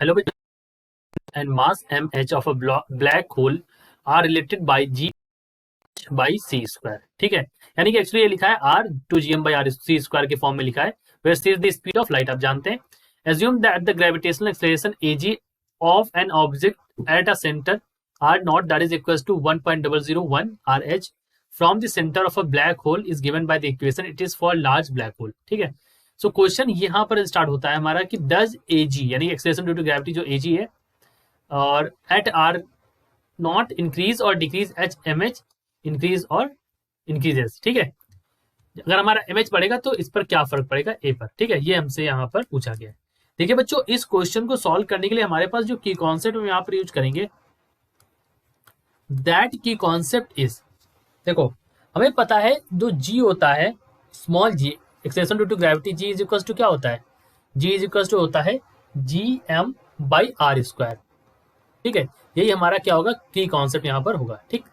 Hello, and mass mh of a black hole are related by g by c square. ठीक है, यानी कि actually ये लिखा है r two gm by r c square के फॉर्म में लिखा है, where c is the speed of light. आप जानते हैं. Assume that the gravitational acceleration ag of an object at a center r naught that is equals to 1.001 rh from the center of a black hole is given by the equation it is for large black hole. ठीक है, so question यहाँ पर start होता है हमारा कि does ag यानी acceleration due to gravity जो ag है और एट आर नॉट इंक्रीज और decrease H M H increase और इंक्रीजेस. ठीक है, अगर हमारा एम एच बढ़ेगा तो इस पर क्या फर्क पड़ेगा ए पर. ठीक है, ये हमसे यहाँ पर पूछा गया है. देखिए बच्चों, इस क्वेश्चन को सॉल्व करने के लिए हमारे पास जो की कॉन्सेप्ट हम यहाँ पर यूज करेंगे, दैट की कॉन्सेप्ट इज, देखो हमें पता है जो जी होता है small g acceleration due to gravity, g is equal to क्या होता है, जी इज इक्वल टू होता है G M by R square. ठीक है, यही हमारा क्या होगा, की कॉन्सेप्ट यहाँ पर होगा. ठीक,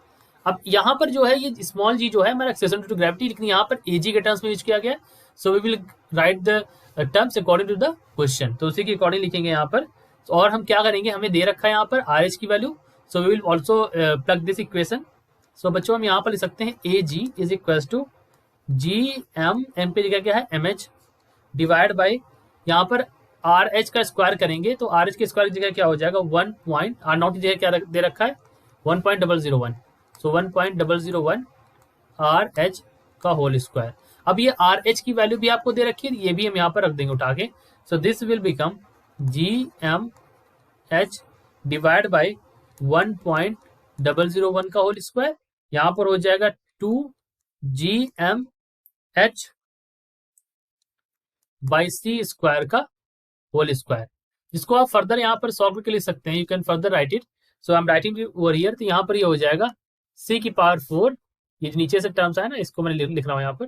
अब यहाँ पर जो है ये स्मॉल जी जो है हमारा एक्सेलरेशन ड्यू टू ग्रेविटी, लेकिन यहाँ पर एजी के टर्म्स में यूज किया गया है. So we will write the terms according to the question, तो उसी के अकॉर्डिंग लिखेंगे यहाँ पर. और हम क्या करेंगे, हमें दे रखा है यहाँ पर आर एच की value, so we will also plug this equation. So बच्चों हम यहाँ पर लिख सकते हैं A G is equal to G M पे जगह क्या है एम एच डिवाइड बाई यहाँ पर आर एच का स्क्वायर करेंगे तो आर एच के स्क्वायर की जगह क्या हो जाएगा 1 आर नॉट की जगह क्या दे रखा है 1.001. सो 1.001 आर एच का होल स्क्वायर. अब ये आर एच की वैल्यू भी आपको दे रखी है, ये भी हम यहाँ पर रख देंगे उठा के. So this will become G M H divide by 1.001 का होल स्क्वायर. यहाँ पर हो जाएगा 2 G M H by C square का होल स्क्वायर, जिसको आप फर्दर यहाँ पर सॉल्व करके लिख सकते हैं. You can further right it. So I am writing over here, तो यहाँ पर ये हो जाएगा c की पावर 4, ये नीचे से टर्म्स है ना इसको मैंने लिख रहा हूँ यहाँ पर,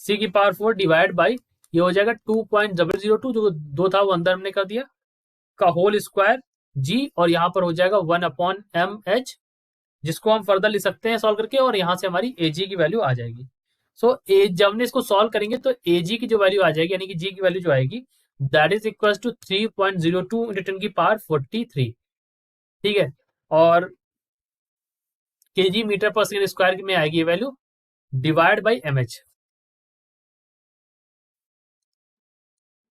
c की पावर 4 डिवाइड बाई ये हो जाएगा 2.002 जो 2 था वो अंदर हमने कर दिया का होल स्क्वायर g, और यहाँ पर हो जाएगा 1/mh, जिसको हम फर्दर लिख सकते हैं सॉल्व करके, और यहाँ से हमारी ag की वैल्यू आ जाएगी. सो जब हमने इसको सॉल्व करेंगे तो ag की जो वैल्यू आ जाएगी यानी कि g की वैल्यू जो आएगी that is equal to 3.02 into 10 की पावर 43. ठीक है, और kg metre per second square में आएगी ये value divide by M H.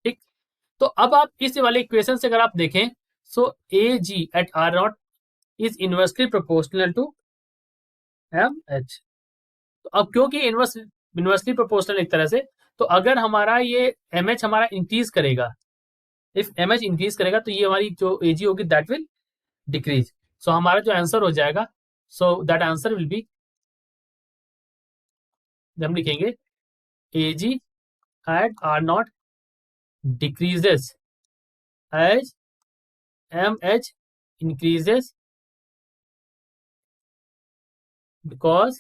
ठीक, तो अब आप इस वाले इक्वेशन से अगर आप देखें, so A G at R naught is inversely proportional to M H. तो अब क्योंकि इनवर्सली प्रोपोर्शनल एक तरह से, तो अगर हमारा ये एम एच हमारा इंक्रीज करेगा, इफ एम एच इंक्रीज करेगा तो ये हमारी जो ए जी होगी दैट विल डिक्रीज. सो हमारा जो आंसर हो जाएगा, so that answer will be, हम लिखेंगे A G at R naught decreases as M H increases because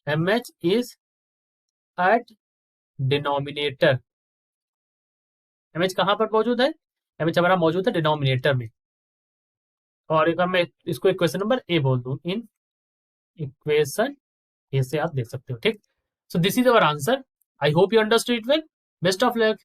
M H is at denominator. M H कहाँ पर मौजूद है, एम एच हमारा मौजूद है डिनोमिनेटर में. और एक मैं इसको इक्वेशन नंबर ए बोल दूं, इन इक्वेशन ए से आप देख सकते हो. ठीक, so this is our answer. I hope you understood it well. Best of luck.